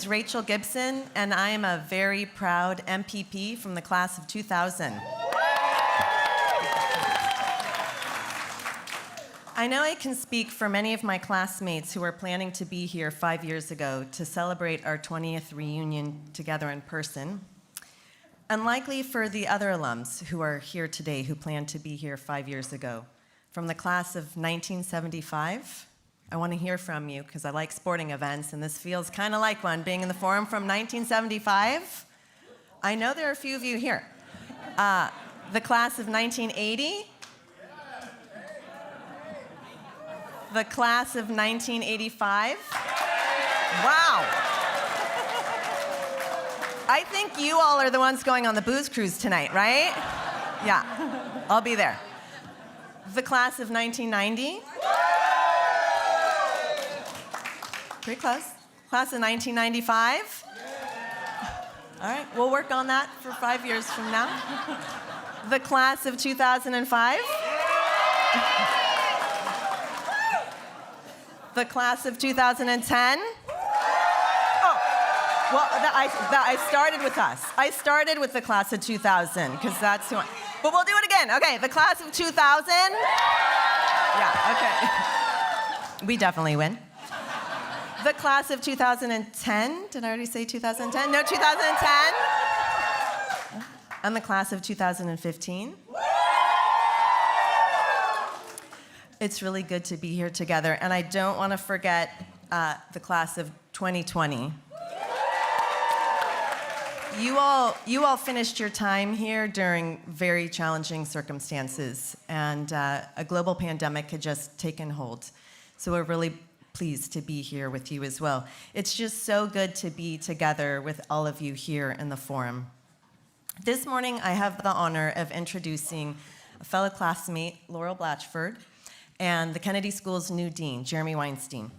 Rachel Gibson, and I am a very proud MPP from the class of 2000. I know I can speak for many of my classmates who were planning to be here 5 years ago to celebrate our 20th reunion together in person. Unlikely for the other alums who are here today who planned to be here 5 years ago. From the class of 1975, I want to hear from you because I like sporting events, and this feels kind of like one, being in the forum from 1975. I know there are a few of you here. The class of 1980. The class of 1985. Wow. I think you all are the ones going on the booze cruise tonight, right? Yeah, I'll be there. The class of 1990. Pretty close. Class of 1995. All right, we'll work on that for 5 years from now. The class of 2005. The class of 2010. Oh, well, I started with us. I started with the class of 2000, because that's who I... But we'll do it again. Okay, the class of 2000. Yeah, okay. We definitely win. The class of 2010. Did I already say 2010? No, 2010. And the class of 2015. It's really good to be here together. And I don't want to forget the class of 2020. You all finished your time here during very challenging circumstances, and a global pandemic had just taken hold. So we're really pleased to be here with you as well. It's just so good to be together with all of you here in the forum. This morning, I have the honor of introducing a fellow classmate, Laurel Blatchford, and the Kennedy School's new dean, Jeremy Weinstein.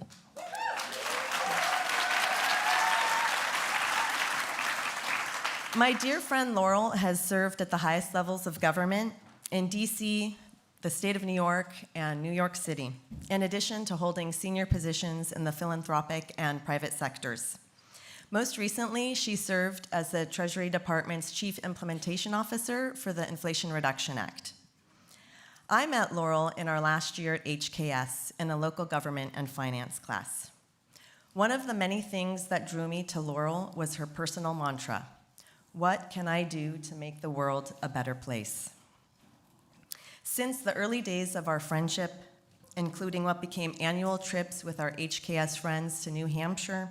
My dear friend Laurel has served at the highest levels of government in DC, the state of New York, and New York City, in addition to holding senior positions in the philanthropic and private sectors. Most recently, she served as the Treasury Department's Chief Implementation Officer for the Inflation Reduction Act. I met Laurel in our last year at HKS in a local government and finance class. One of the many things that drew me to Laurel was her personal mantra: what can I do to make the world a better place? Since the early days of our friendship, including what became annual trips with our HKS friends to New Hampshire,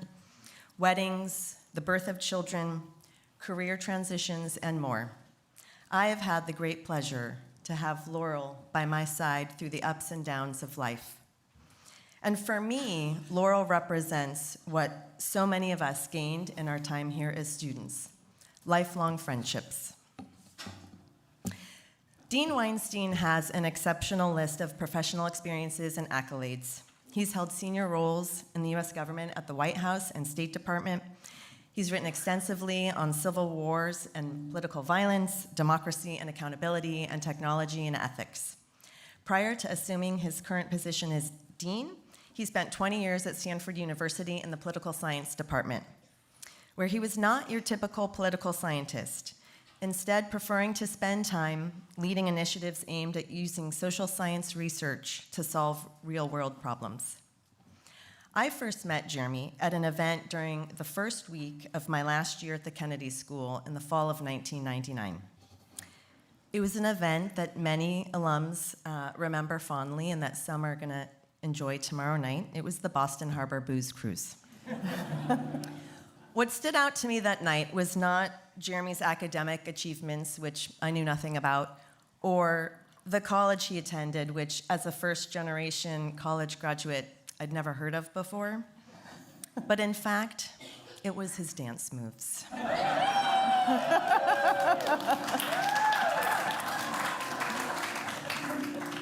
weddings, the birth of children, career transitions, and more, I have had the great pleasure to have Laurel by my side through the ups and downs of life. And for me, Laurel represents what so many of us gained in our time here as students: lifelong friendships. Dean Weinstein has an exceptional list of professional experiences and accolades. He's held senior roles in the US government at the White House and State Department. He's written extensively on civil wars and political violence, democracy and accountability, and technology and ethics. Prior to assuming his current position as dean, he spent 20 years at Stanford University in the political science department, where he was not your typical political scientist, instead preferring to spend time leading initiatives aimed at using social science research to solve real-world problems. I first met Jeremy at an event during the first week of my last year at the Kennedy School in the fall of 1999. It was an event that many alums remember fondly and that some are going to enjoy tomorrow night. It was the Boston Harbor Booze Cruise. What stood out to me that night was not Jeremy's academic achievements, which I knew nothing about, or the college he attended, which as a first-generation college graduate, I'd never heard of before. But in fact, it was his dance moves.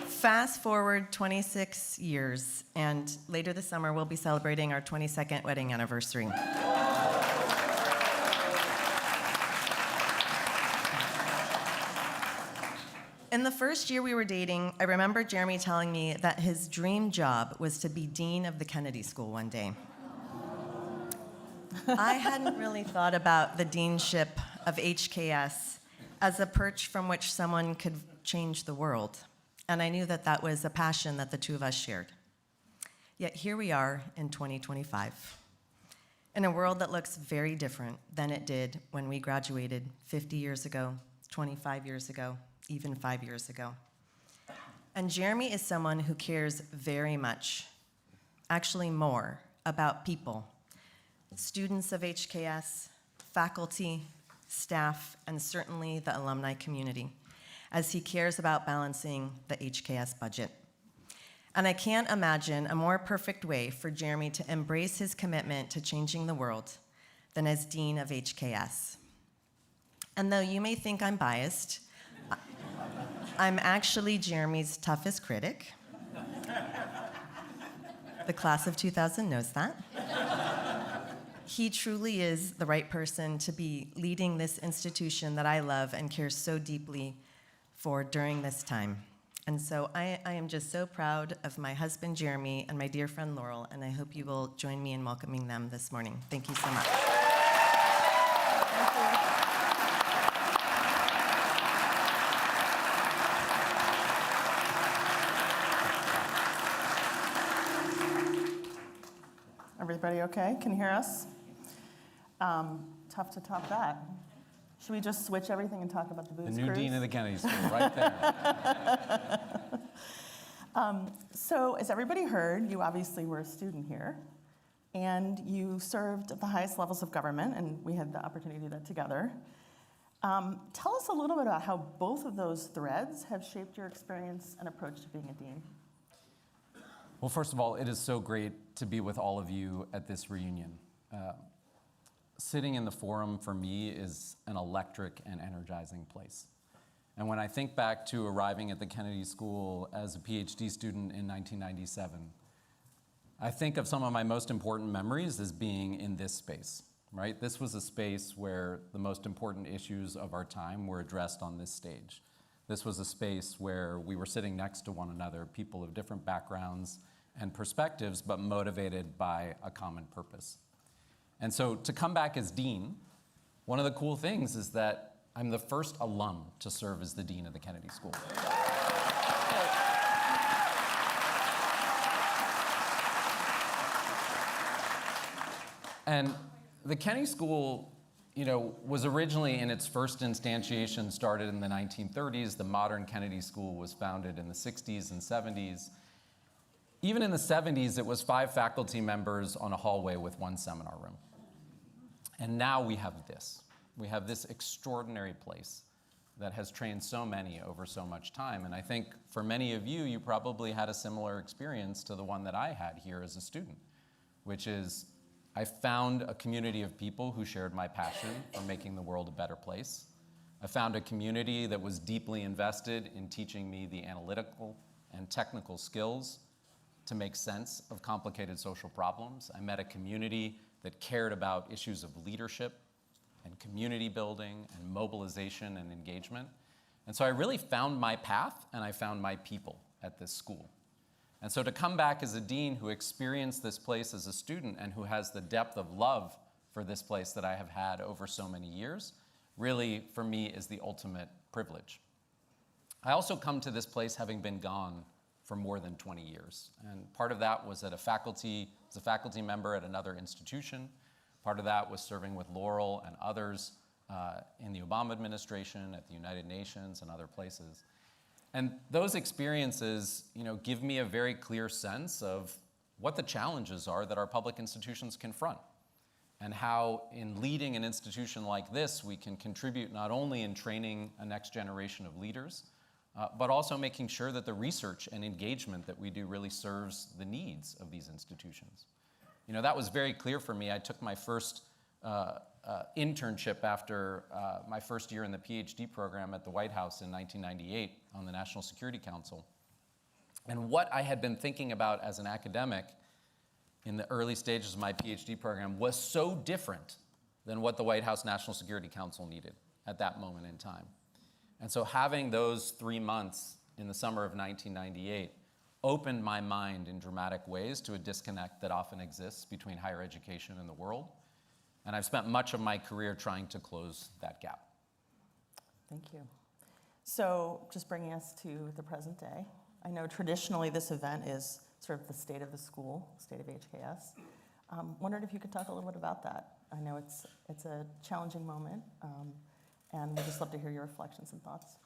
Fast forward 26 years, and later this summer, we'll be celebrating our 22nd wedding anniversary. In the first year we were dating, I remember Jeremy telling me that his dream job was to be dean of the Kennedy School one day. I hadn't really thought about the deanship of HKS as a perch from which someone could change the world. And I knew that that was a passion that the two of us shared. Yet here we are in 2025, in a world that looks very different than it did when we graduated 50 years ago, 25 years ago, even 5 years ago. And Jeremy is someone who cares very much, actually more, about people, students of HKS, faculty, staff, and certainly the alumni community, as he cares about balancing the HKS budget. And I can't imagine a more perfect way for Jeremy to embrace his commitment to changing the world than as Dean of HKS. And though you may think I'm biased, I'm actually Jeremy's toughest critic. The class of 2000 knows that. He truly is the right person to be leading this institution that I love and care so deeply for during this time. And so I am just so proud of my husband, Jeremy, and my dear friend, Laurel, and I hope you will join me in welcoming them this morning. Thank you so much. Everybody okay? Can you hear us? Tough to top that. Should we just switch everything and talk about the booze The new cruise? dean of the Kennedy School, right there. So as everybody heard, you obviously were a student here, and you served at the highest levels of government, and we had the opportunity to do that together. Tell us a little bit about how both of those threads have shaped your experience and approach to being a dean. Well, first of all, it is so great to be with all of you at this reunion. Sitting in the forum for me is an electric and energizing place. And when I think back to arriving at the Kennedy School as a PhD student in 1997, I think of some of my most important memories as being in this space, right? This was a space where the most important issues of our time were addressed on this stage. This was a space where we were sitting next to one another, people of different backgrounds and perspectives, but motivated by a common purpose. And so to come back as dean, one of the cool things is that I'm the first alum to serve as the dean of the Kennedy School. And the Kennedy School, was originally in its first instantiation started in the 1930s. The modern Kennedy School was founded in the 60s and 70s. Even in the 70s, it was 5 faculty members on a hallway with 1 seminar room. And now we have this. We have this extraordinary place that has trained so many over so much time. And I think for many of you, you probably had a similar experience to the one that I had here as a student, which is I found a community of people who shared my passion for making the world a better place. I found a community that was deeply invested in teaching me the analytical and technical skills to make sense of complicated social problems. I met a community that cared about issues of leadership and community building and mobilization and engagement. And so I really found my path and I found my people at this school. And so to come back as a dean who experienced this place as a student and who has the depth of love for this place that I have had over so many years, really for me is the ultimate privilege. I also come to this place having been gone for more than 20 years. And part of that was as a faculty member at another institution. Part of that was serving with Laurel and others in the Obama administration, at the United Nations and other places. And those experiences, give me a very clear sense of what the challenges are that our public institutions confront, and how in leading an institution like this, we can contribute not only in training a next generation of leaders, but also making sure that the research and engagement that we do really serves the needs of these institutions. That was very clear for me. I took my first internship after my first year in the PhD program at the White House in 1998 on the National Security Council. And what I had been thinking about as an academic in the early stages of my PhD program was so different than what the White House National Security Council needed at that moment in time. And so having those 3 months in the summer of 1998 opened my mind in dramatic ways to a disconnect that often exists between higher education and the world. And I've spent much of my career trying to close that gap. Thank you. So just bringing us to the present day, I know traditionally this event is sort of the state of the school, state of HKS. Wondered if you could talk a little bit about that. I know it's a challenging moment, and we'd just love to hear your reflections and thoughts.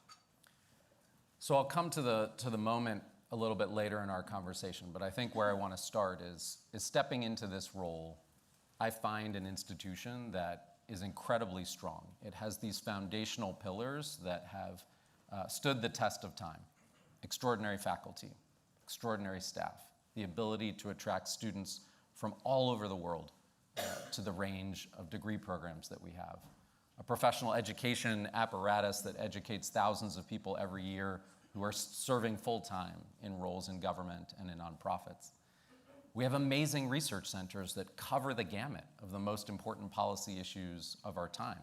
So I'll come to the moment a little bit later in our conversation, but I think where I want to start is stepping into this role. I find an institution that is incredibly strong. It has these foundational pillars that have stood the test of time. Extraordinary faculty, extraordinary staff, the ability to attract students from all over the world to the range of degree programs that we have. A professional education apparatus that educates thousands of people every year who are serving full-time in roles in government and in nonprofits. We have amazing research centers that cover the gamut of the most important policy issues of our time.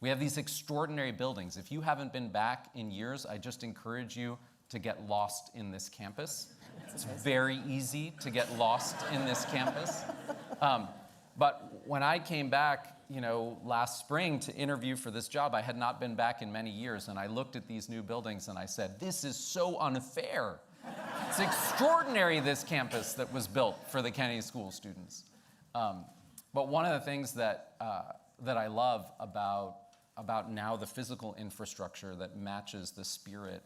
We have these extraordinary buildings. If you haven't been back in years, I just encourage you to get lost in this campus. It's very easy to get lost in this campus. But when I came back, last spring to interview for this job, I had not been back in many years, and I looked at these new buildings and I said, this is so unfair. It's extraordinary, this campus that was built for the Kennedy School students. But one of the things that I love about now the physical infrastructure that matches the spirit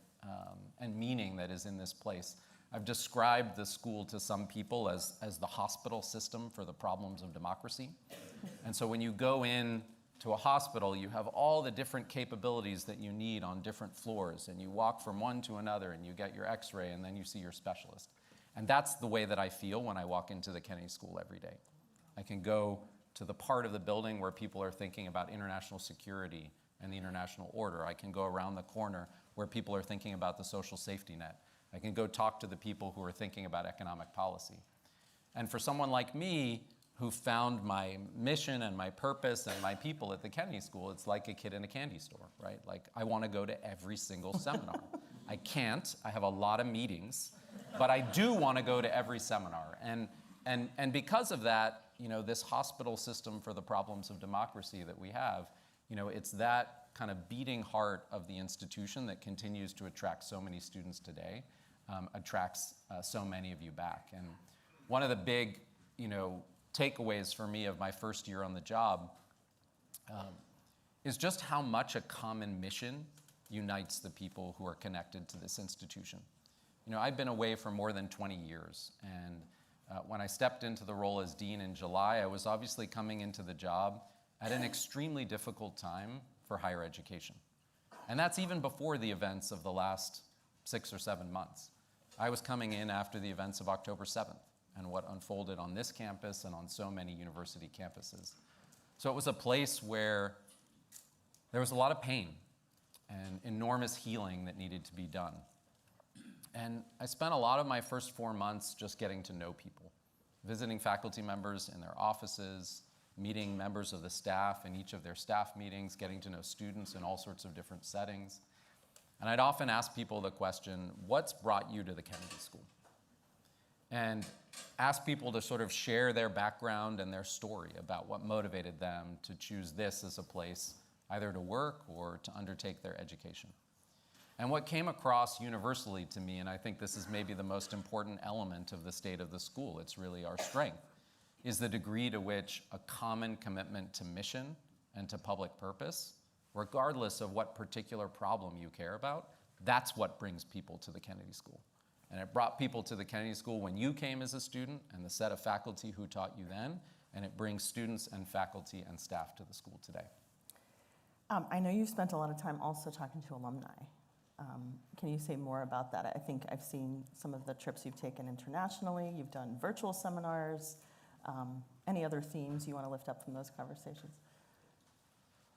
and meaning that is in this place. I've described the school to some people as the hospital system for the problems of democracy. And so when you go in to a hospital, you have all the different capabilities that you need on different floors, and you walk from one to another, and you get your x-ray, and then you see your specialist. And that's the way that I feel when I walk into the Kennedy School every day. I can go to the part of the building where people are thinking about international security and the international order. I can go around the corner where people are thinking about the social safety net. I can go talk to the people who are thinking about economic policy. And for someone like me, who found my mission and my purpose and my people at the Kennedy School, it's like a kid in a candy store, right? Like, I want to go to every single seminar. I can't. I have a lot of meetings, but I do want to go to every seminar. And because of that, this hospital system for the problems of democracy that we have, it's that kind of beating heart of the institution that continues to attract so many students today, attracts so many of you back. And one of the big, takeaways for me of my first year on the job is just how much a common mission unites the people who are connected to this institution. I've been away for more than 20 years, and when I stepped into the role as dean in July, I was obviously coming into the job at an extremely difficult time for higher education. And that's even before the events of the last 6 or 7 months. I was coming in after the events of October 7th. And what unfolded on this campus and on so many university campuses. So it was a place where there was a lot of pain and enormous healing that needed to be done. And I spent a lot of my first 4 months just getting to know people, visiting faculty members in their offices, meeting members of the staff in each of their staff meetings, getting to know students in all sorts of different settings. And I'd often ask people the question, what's brought you to the Kennedy School? And ask people to sort of share their background and their story about what motivated them to choose this as a place either to work or to undertake their education. And what came across universally to me, and I think this is maybe the most important element of the state of the school, it's really our strength, is the degree to which a common commitment to mission and to public purpose, regardless of what particular problem you care about, that's what brings people to the Kennedy School. And it brought people to the Kennedy School when you came as a student and the set of faculty who taught you then, and it brings students and faculty and staff to the school today. I know you've spent a lot of time also talking to alumni. Can you say more about that? I think I've seen some of the trips you've taken internationally. You've done virtual seminars. Any other themes you want to lift up from those conversations?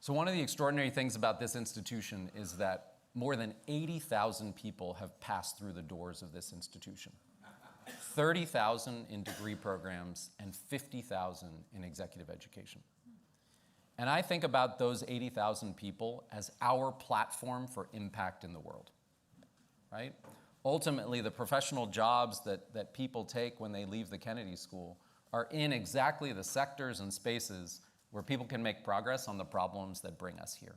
So one of the extraordinary things about this institution is that more than 80,000 people have passed through the doors of this institution. 30,000 in degree programs and 50,000 in executive education. And I think about those 80,000 people as our platform for impact in the world, right? Ultimately, the professional jobs that people take when they leave the Kennedy School are in exactly the sectors and spaces where people can make progress on the problems that bring us here.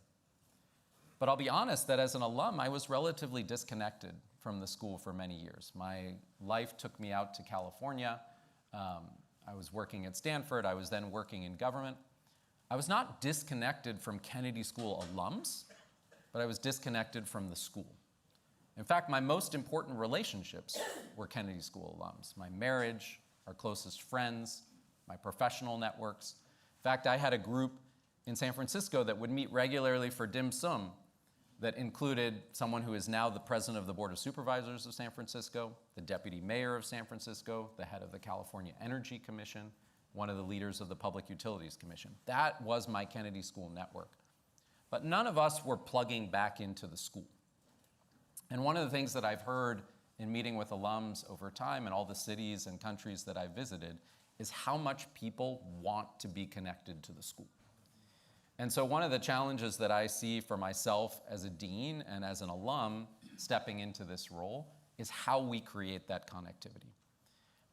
But I'll be honest that as an alum, I was relatively disconnected from the school for many years. My life took me out to California. I was working at Stanford. I was then working in government. I was not disconnected from Kennedy School alums, but I was disconnected from the school. In fact, my most important relationships were Kennedy School alums. My marriage, our closest friends, my professional networks. In fact, I had a group in San Francisco that would meet regularly for dim sum that included someone who is now the president of the Board of Supervisors of San Francisco, the deputy mayor of San Francisco, the head of the California Energy Commission, one of the leaders of the Public Utilities Commission. That was my Kennedy School network. But none of us were plugging back into the school. And one of the things that I've heard in meeting with alums over time in all the cities and countries that I've visited is how much people want to be connected to the school. And so one of the challenges that I see for myself as a dean and as an alum stepping into this role is how we create that connectivity.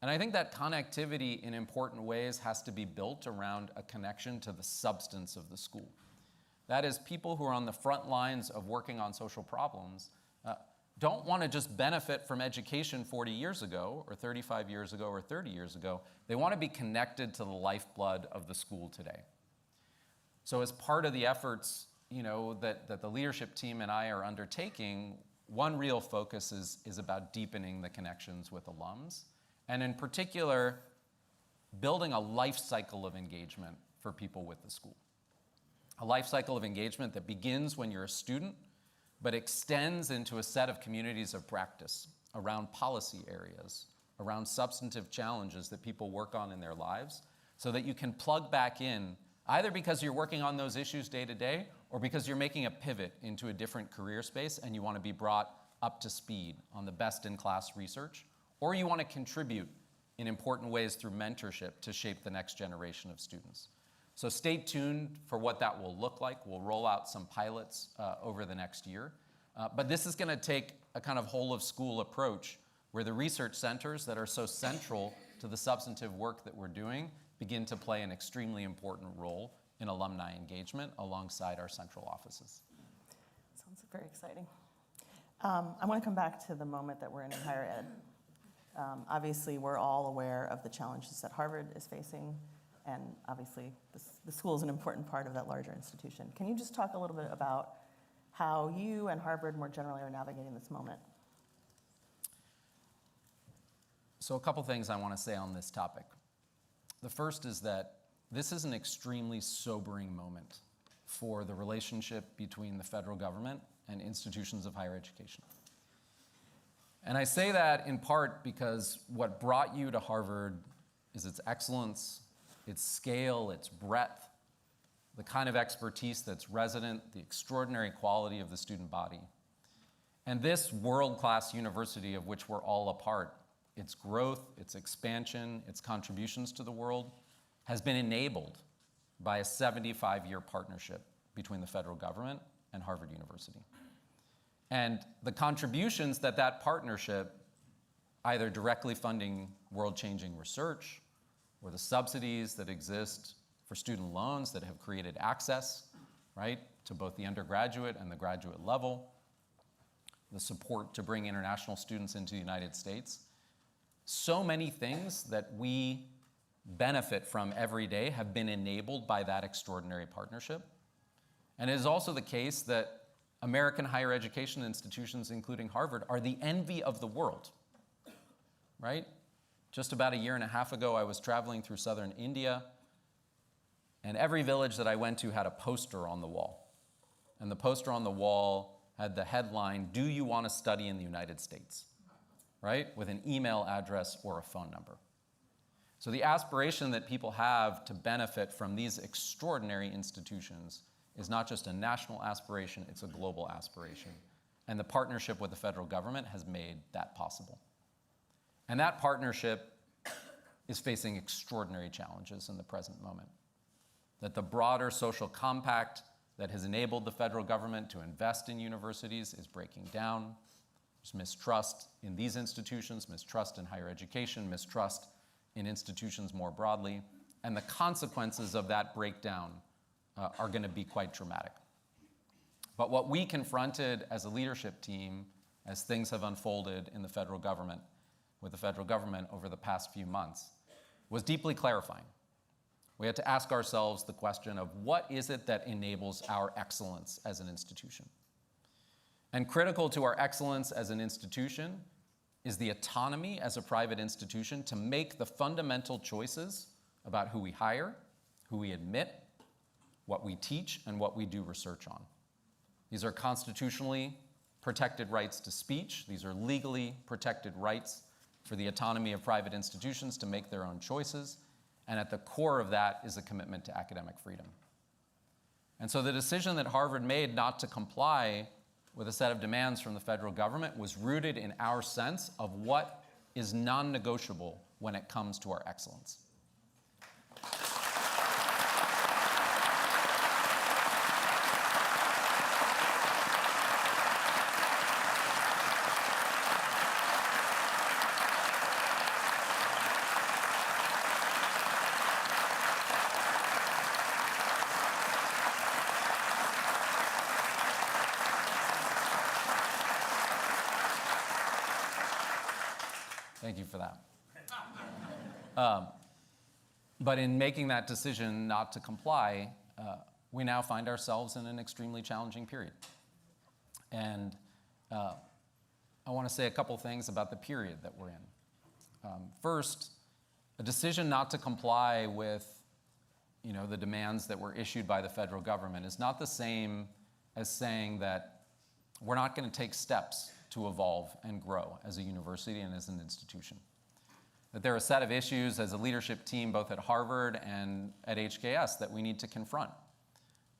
And I think that connectivity in important ways has to be built around a connection to the substance of the school. That is, people who are on the front lines of working on social problems don't want to just benefit from education 40 years ago, or 35 years ago, or 30 years ago. They want to be connected to the lifeblood of the school today. So as part of the efforts that the leadership team and I are undertaking, one real focus is about deepening the connections with alums, and in particular, building a life cycle of engagement for people with the school. A life cycle of engagement that begins when you're a student, but extends into a set of communities of practice around policy areas, around substantive challenges that people work on in their lives, so that you can plug back in, either because you're working on those issues day to day, or because you're making a pivot into a different career space and you want to be brought up to speed on the best-in-class research, or you want to contribute in important ways through mentorship to shape the next generation of students. So stay tuned for what that will look like. We'll roll out some pilots over the next year. But this is going to take a kind of whole-of-school approach where the research centers that are so central to the substantive work that we're doing begin to play an extremely important role in alumni engagement alongside our central offices. Sounds very exciting. I want to come back to the moment that we're in higher ed. Obviously, we're all aware of the challenges that Harvard is facing, and obviously, the school is an important part of that larger institution. Can you just talk a little bit about how you and Harvard more generally are navigating this moment? So a couple things I want to say on this topic. The first is that this is an extremely sobering moment for the relationship between the federal government and institutions of higher education. And I say that in part because what brought you to Harvard is its excellence, its scale, its breadth, the kind of expertise that's resident, the extraordinary quality of the student body. And this world-class university of which we're all a part, its growth, its expansion, its contributions to the world, has been enabled by a 75-year partnership between the federal government and Harvard University. And the contributions that partnership, either directly funding world-changing research, or the subsidies that exist for student loans that have created access, right, to both the undergraduate and the graduate level, the support to bring international students into the United States. So many things that we benefit from every day have been enabled by that extraordinary partnership. And it is also the case that American higher education institutions, including Harvard, are the envy of the world, right? Just about a year and a half ago, I was traveling through southern India, and every village that I went to had a poster on the wall. And the poster on the wall had the headline, "Do you want to study in the United States?" Right? With an email address or a phone number. So the aspiration that people have to benefit from these extraordinary institutions is not just a national aspiration, it's a global aspiration. And the partnership with the federal government has made that possible. And that partnership is facing extraordinary challenges in the present moment. That the broader social compact that has enabled the federal government to invest in universities is breaking down. There's mistrust in these institutions, mistrust in higher education, mistrust in institutions more broadly. And the consequences of that breakdown are going to be quite dramatic. But what we confronted as a leadership team, as things have unfolded in the federal government, with the federal government over the past few months, was deeply clarifying. We had to ask ourselves the question of what is it that enables our excellence as an institution? And critical to our excellence as an institution is the autonomy as a private institution to make the fundamental choices about who we hire, who we admit, what we teach, and what we do research on. These are constitutionally protected rights to speech. These are legally protected rights for the autonomy of private institutions to make their own choices. And at the core of that is a commitment to academic freedom. And so the decision that Harvard made not to comply with a set of demands from the federal government was rooted in our sense of what is non-negotiable when it comes to our excellence. Thank you for that. But in making that decision not to comply, we now find ourselves in an extremely challenging period. And I want to say a couple things about the period that we're in. First, a decision not to comply with the demands that were issued by the federal government is not the same as saying that we're not going to take steps to evolve and grow as a university and as an institution. That there are a set of issues as a leadership team, both at Harvard and at HKS, that we need to confront.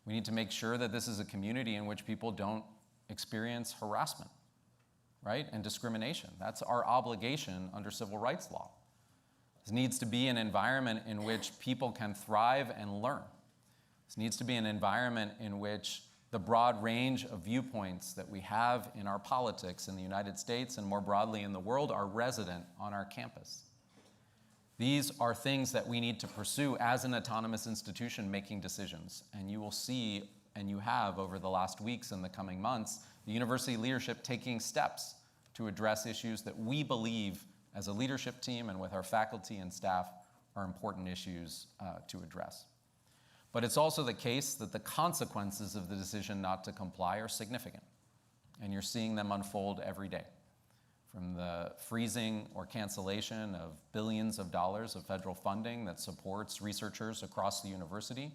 We need to make sure that this is a community in which people don't experience harassment, right, and discrimination. That's our obligation under civil rights law. This needs to be an environment in which people can thrive and learn. This needs to be an environment in which the broad range of viewpoints that we have in our politics in the United States and more broadly in the world are resident on our campus. These are things that we need to pursue as an autonomous institution making decisions. And you will see, and you have over the last weeks and the coming months, the university leadership taking steps to address issues that we believe as a leadership team and with our faculty and staff are important issues to address. But it's also the case that the consequences of the decision not to comply are significant. And you're seeing them unfold every day. From the freezing or cancellation of billions of dollars of federal funding that supports researchers across the university,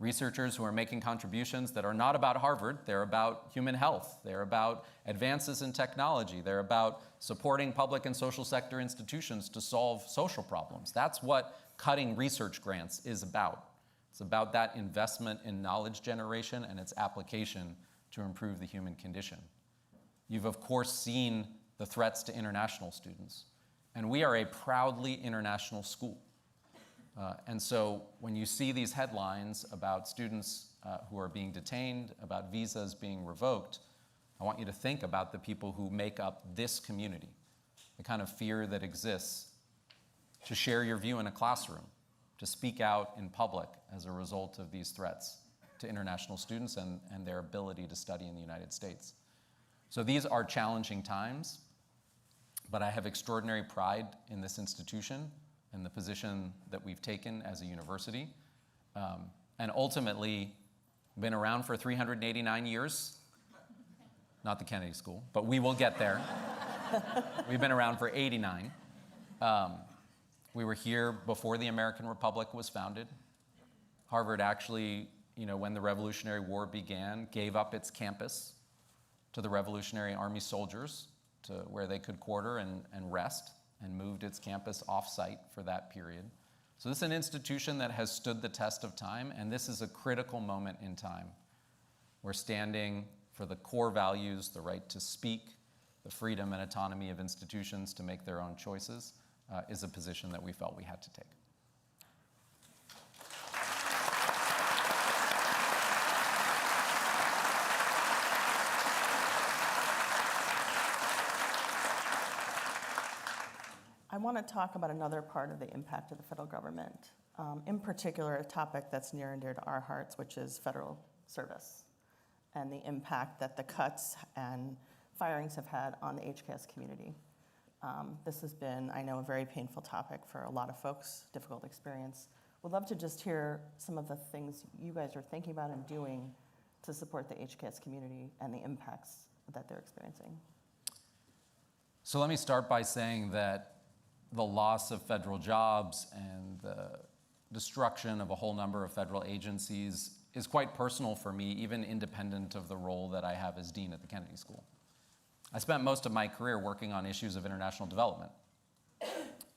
researchers who are making contributions that are not about Harvard, they're about human health, they're about advances in technology, they're about supporting public and social sector institutions to solve social problems. That's what cutting research grants is about. It's about that investment in knowledge generation and its application to improve the human condition. You've, of course, seen the threats to international students. And we are a proudly international school. And so when you see these headlines about students who are being detained, about visas being revoked, I want you to think about the people who make up this community, the kind of fear that exists to share your view in a classroom, to speak out in public as a result of these threats to international students and their ability to study in the United States. So these are challenging times, but I have extraordinary pride in this institution and the position that we've taken as a university. And ultimately, been around for 389 years, not the Kennedy School, but we will get there. We've been around for 89. We were here before the American Republic was founded. Harvard actually, when the Revolutionary War began, gave up its campus to the Revolutionary Army soldiers to where they could quarter and rest, and moved its campus off-site for that period. So this is an institution that has stood the test of time, and this is a critical moment in time. We're standing for the core values, the right to speak, the freedom and autonomy of institutions to make their own choices, is a position that we felt we had to take. I want to talk about another part of the impact of the federal government in particular a topic that's near and dear to our hearts, which is federal service and the impact that the cuts and firings have had on the HKS community. This has been, I know, a very painful topic for a lot of folks, difficult experience. Would love to just hear some of the things you guys are thinking about and doing to support the HKS community and the impacts that they're experiencing. So let me start by saying that the loss of federal jobs and the destruction of a whole number of federal agencies is quite personal for me, even independent of the role that I have as dean at the Kennedy School. I spent most of my career working on issues of international development.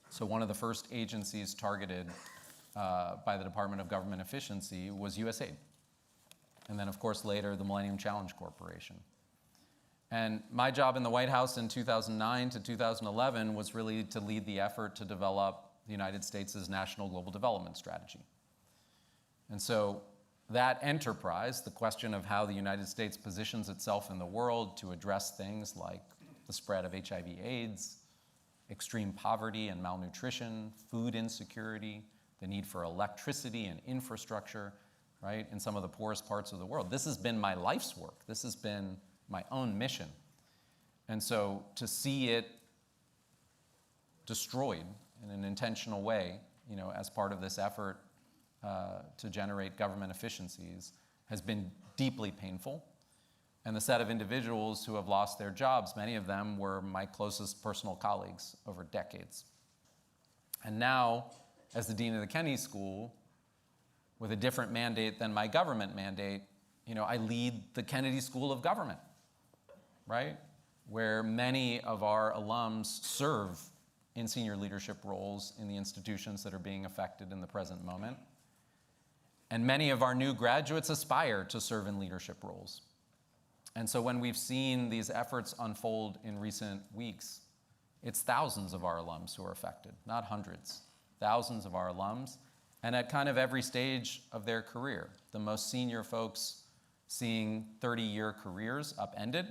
So one of the first agencies targeted by the Department of Government Efficiency was USAID. And then, of course, later, the Millennium Challenge Corporation. And my job in the White House in 2009 to 2011 was really to lead the effort to develop the United States' National Global Development Strategy. And so that enterprise, the question of how the United States positions itself in the world to address things like the spread of HIV/AIDS, extreme poverty and malnutrition, food insecurity, the need for electricity and infrastructure, right, in some of the poorest parts of the world. This has been my life's work. This has been my own mission. And so to see it destroyed in an intentional way, as part of this effort to generate government efficiencies has been deeply painful. And the set of individuals who have lost their jobs, many of them were my closest personal colleagues over decades. And now, as the dean of the Kennedy School, with a different mandate than my government mandate, I lead the Kennedy School of Government, right? Where many of our alums serve in senior leadership roles in the institutions that are being affected in the present moment. And many of our new graduates aspire to serve in leadership roles. And so when we've seen these efforts unfold in recent weeks, it's thousands of our alums who are affected, not hundreds, thousands of our alums, and at kind of every stage of their career. The most senior folks seeing 30-year careers upended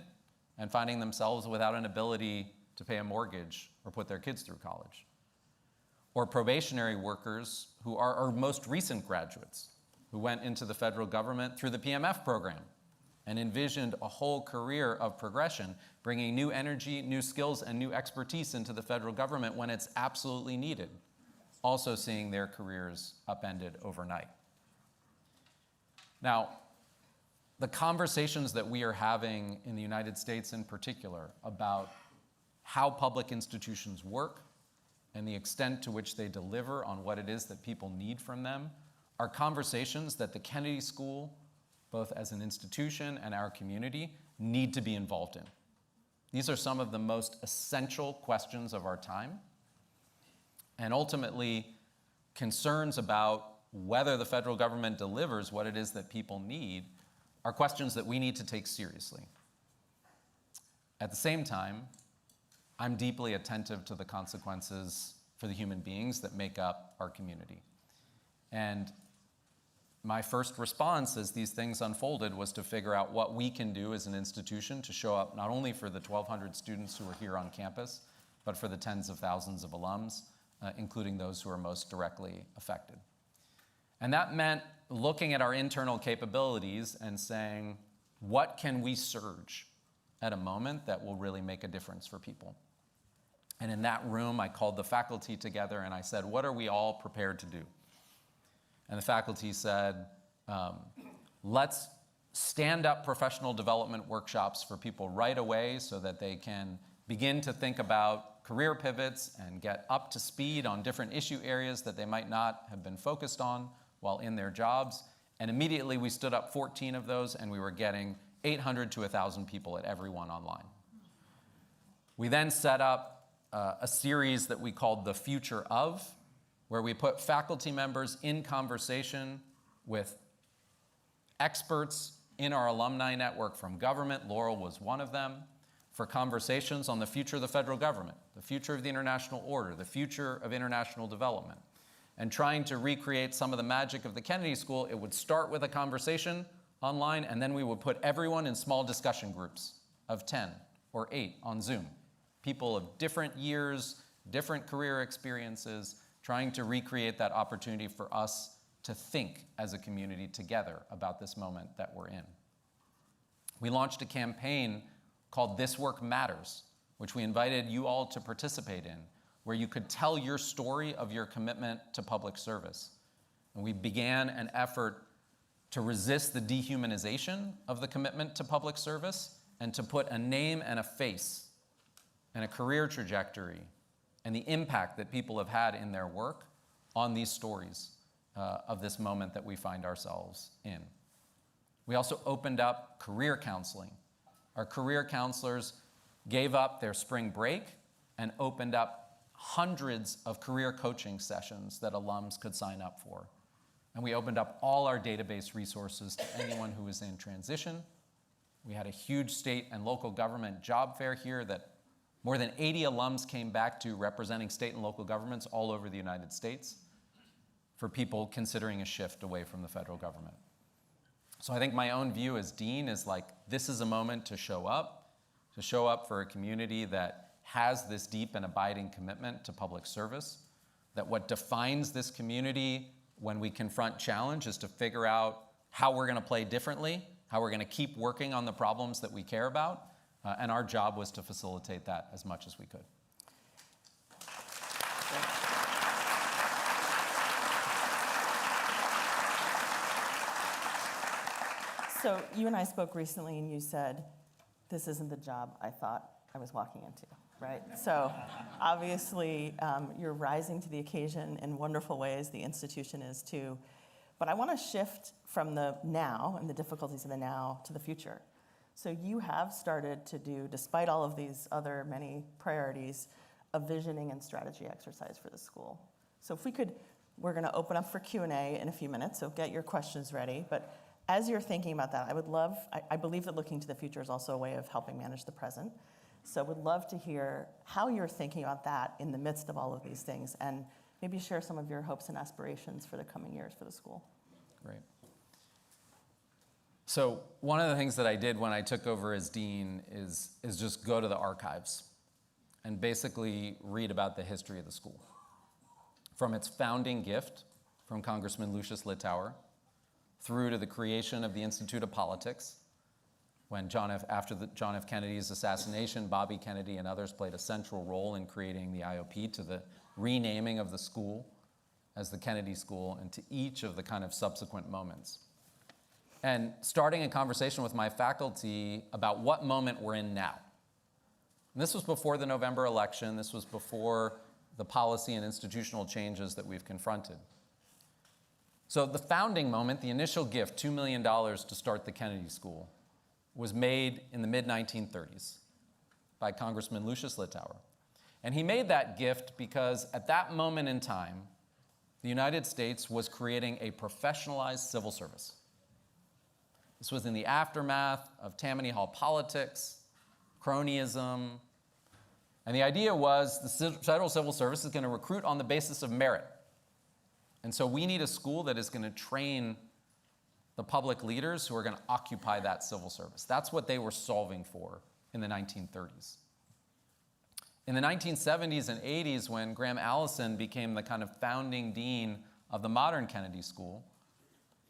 and finding themselves without an ability to pay a mortgage or put their kids through college. Or probationary workers who are our most recent graduates, who went into the federal government through the PMF program and envisioned a whole career of progression, bringing new energy, new skills, and new expertise into the federal government when it's absolutely needed, also seeing their careers upended overnight. Now, the conversations that we are having in the United States in particular about how public institutions work and the extent to which they deliver on what it is that people need from them are conversations that the Kennedy School, both as an institution and our community, need to be involved in. These are some of the most essential questions of our time. And ultimately, concerns about whether the federal government delivers what it is that people need are questions that we need to take seriously. At the same time, I'm deeply attentive to the consequences for the human beings that make up our community. And my first response as these things unfolded was to figure out what we can do as an institution to show up not only for the 1,200 students who are here on campus, but for the tens of thousands of alums, including those who are most directly affected. And that meant looking at our internal capabilities and saying, what can we surge at a moment that will really make a difference for people? And in that room, I called the faculty together and I said, what are we all prepared to do? And the faculty said, let's stand up professional development workshops for people right away so that they can begin to think about career pivots and get up to speed on different issue areas that they might not have been focused on while in their jobs. And immediately we stood up 14 of those and we were getting 800 to 1,000 people at every one online. We then set up a series that we called The Future Of, where we put faculty members in conversation with experts in our alumni network from government. Laurel was one of them, for conversations on the future of the federal government, the future of the international order, the future of international development. And trying to recreate some of the magic of the Kennedy School, it would start with a conversation online, and then we would put everyone in small discussion groups of 10 or 8 on Zoom. People of different years, different career experiences, trying to recreate that opportunity for us to think as a community together about this moment that we're in. We launched a campaign called This Work Matters, which we invited you all to participate in, where you could tell your story of your commitment to public service. And we began an effort to resist the dehumanization of the commitment to public service and to put a name and a face and a career trajectory and the impact that people have had in their work on these stories of this moment that we find ourselves in. We also opened up career counseling. Our career counselors gave up their spring break and opened up hundreds of career coaching sessions that alums could sign up for. And we opened up all our database resources to anyone who was in transition. We had a huge state and local government job fair here that more than 80 alums came back to, representing state and local governments all over the United States for people considering a shift away from the federal government. So I think my own view as dean is like, this is a moment to show up for a community that has this deep and abiding commitment to public service, that what defines this community when we confront challenge is to figure out how we're going to play differently, how we're going to keep working on the problems that we care about, and our job was to facilitate that as much as we could. So you and I spoke recently, and you said, this isn't the job I thought I was walking into, right? So obviously, you're rising to the occasion in wonderful ways. The institution is too. But I want to shift from the now and the difficulties of the now to the future. So you have started to do, despite all of these other many priorities, a visioning and strategy exercise for the school. So if we could, we're going to open up for Q&A in a few minutes, so get your questions ready. But as you're thinking about that, I believe that looking to the future is also a way of helping manage the present. So would love to hear how you're thinking about that in the midst of all of these things, and maybe share some of your hopes and aspirations for the coming years for the school. Great. So one of the things that I did when I took over as dean is just go to the archives and basically read about the history of the school. From its founding gift from Congressman Lucius Littauer, through to the creation of the Institute of Politics, when after John F. Kennedy's assassination, Bobby Kennedy and others played a central role in creating the IOP, to the renaming of the school as the Kennedy School, and to each of the kind of subsequent moments. And starting a conversation with my faculty about what moment we're in now. And this was before the November election. This was before the policy and institutional changes that we've confronted. So the founding moment, the initial gift, $2 million to start the Kennedy School, was made in the mid-1930s by Congressman Lucius Littauer. And he made that gift because at that moment in time, the United States was creating a professionalized civil service. This was in the aftermath of Tammany Hall politics, cronyism, and the idea was the federal civil service is going to recruit on the basis of merit. And so we need a school that is going to train the public leaders who are going to occupy that civil service. That's what they were solving for in the 1930s. In the 1970s and 80s, when Graham Allison became the kind of founding dean of the modern Kennedy School,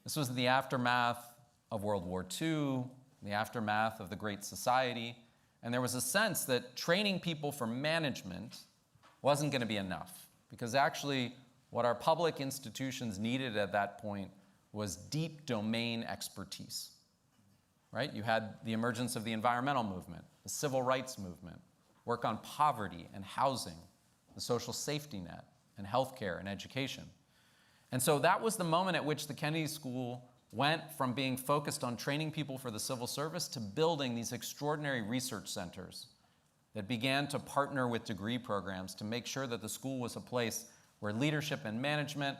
this was in the aftermath of World War II, the aftermath of the Great Society, and there was a sense that training people for management wasn't going to be enough, because actually what our public institutions needed at that point was deep domain expertise, right? You had the emergence of the environmental movement, the civil rights movement, work on poverty and housing, the social safety net, and healthcare and education. And so that was the moment at which the Kennedy School went from being focused on training people for the civil service to building these extraordinary research centers that began to partner with degree programs to make sure that the school was a place where leadership and management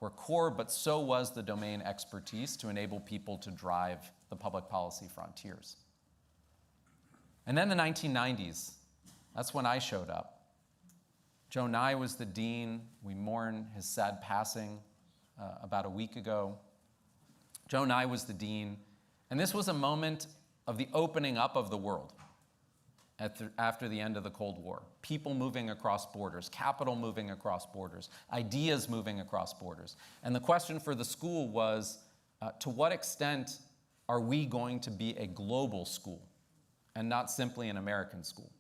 were core, but so was the domain expertise to enable people to drive the public policy frontiers. And then the 1990s, that's when I showed up. Joe Nye was the dean. We mourn his sad passing about a week ago. Joe Nye was the dean, and this was a moment of the opening up of the world. after the end of the Cold War. People moving across borders, capital moving across borders, ideas moving across borders. And the question for the school was, to what extent are we going to be a global school and not simply an American school?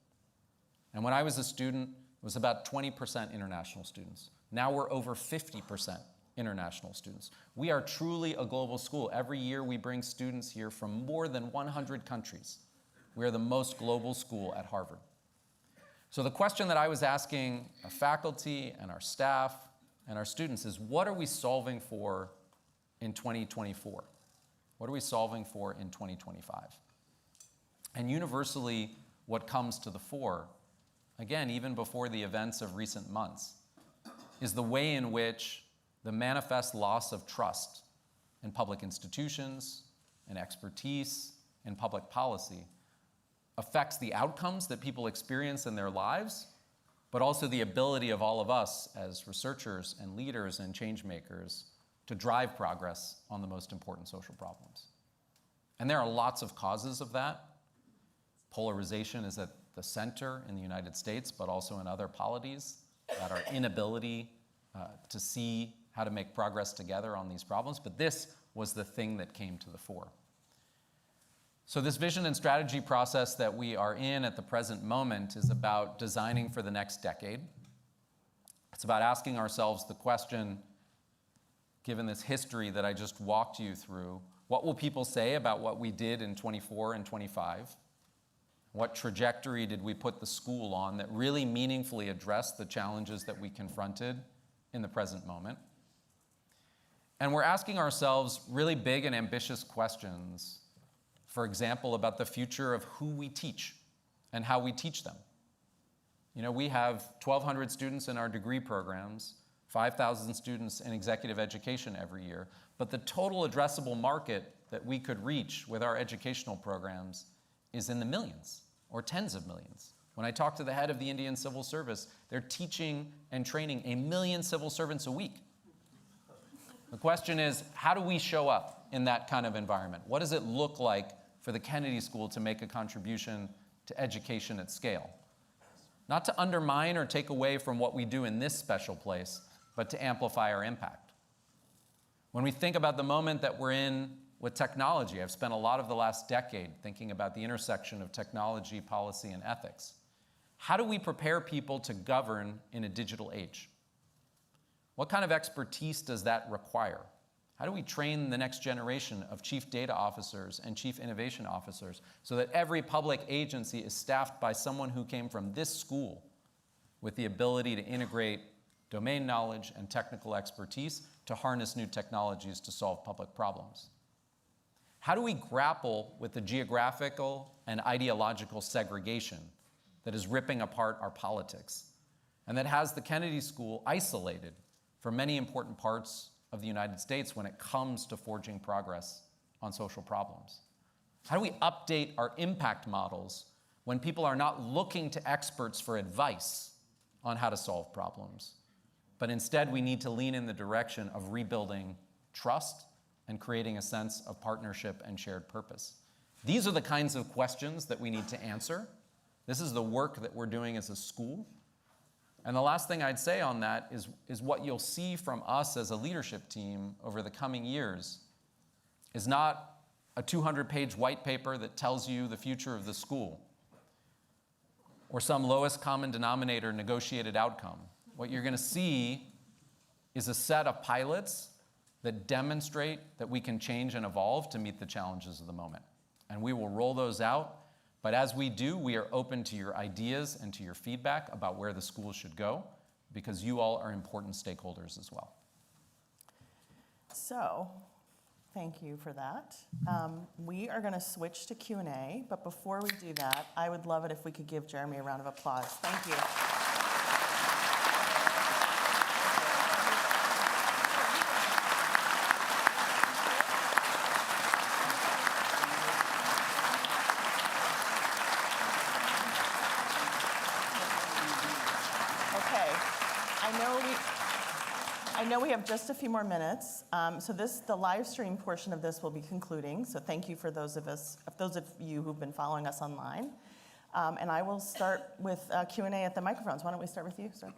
And when I was a student, it was about 20% international students. Now we're over 50% international students. We are truly a global school. Every year we bring students here from more than 100 countries. We are the most global school at Harvard. So the question that I was asking our faculty and our staff and our students is, what are we solving for in 2024? What are we solving for in 2025? And universally, what comes to the fore, again, even before the events of recent months, is the way in which the manifest loss of trust in public institutions and expertise in public policy affects the outcomes that people experience in their lives, but also the ability of all of us as researchers and leaders and change makers to drive progress on the most important social problems. And there are lots of causes of that. Polarization is at the center in the United States, but also in other polities, that our inability to see how to make progress together on these problems. But this was the thing that came to the fore. So this vision and strategy process that we are in at the present moment is about designing for the next decade. It's about asking ourselves the question, given this history that I just walked you through, what will people say about what we did in 24 and 25? What trajectory did we put the school on that really meaningfully addressed the challenges that we confronted in the present moment? And we're asking ourselves really big and ambitious questions, for example, about the future of who we teach and how we teach them. You know, we have 1,200 students in our degree programs, 5,000 students in executive education every year, but the total addressable market that we could reach with our educational programs is in the millions or tens of millions. When I talk to the head of the Indian Civil Service, they're teaching and training 1 million civil servants a week. The question is, how do we show up in that kind of environment? What does it look like for the Kennedy School to make a contribution to education at scale? Not to undermine or take away from what we do in this special place, but to amplify our impact. When we think about the moment that we're in with technology, I've spent a lot of the last decade thinking about the intersection of technology, policy, and ethics. How do we prepare people to govern in a digital age? What kind of expertise does that require? How do we train the next generation of chief data officers and chief innovation officers so that every public agency is staffed by someone who came from this school with the ability to integrate domain knowledge and technical expertise to harness new technologies to solve public problems? How do we grapple with the geographical and ideological segregation that is ripping apart our politics and that has the Kennedy School isolated from many important parts of the United States when it comes to forging progress on social problems? How do we update our impact models when people are not looking to experts for advice on how to solve problems, but instead we need to lean in the direction of rebuilding trust and creating a sense of partnership and shared purpose? These are the kinds of questions that we need to answer. This is the work that we're doing as a school. And the last thing I'd say on that is what you'll see from us as a leadership team over the coming years is not a 200-page white paper that tells you the future of the school or some lowest common denominator negotiated outcome. What you're going to see is a set of pilots that demonstrate that we can change and evolve to meet the challenges of the moment. And we will roll those out. But as we do, we are open to your ideas and to your feedback about where the school should go, because you all are important stakeholders as well. So, thank you for that. We are going to switch to Q&A, but before we do that, I would love it if we could give Jeremy a round of applause. Thank you. I know we have just a few more minutes, so the live stream portion of this will be concluding. So thank you for those of you who've been following us online. And I will start with Q&A at the microphones. Why don't we start with you, sir?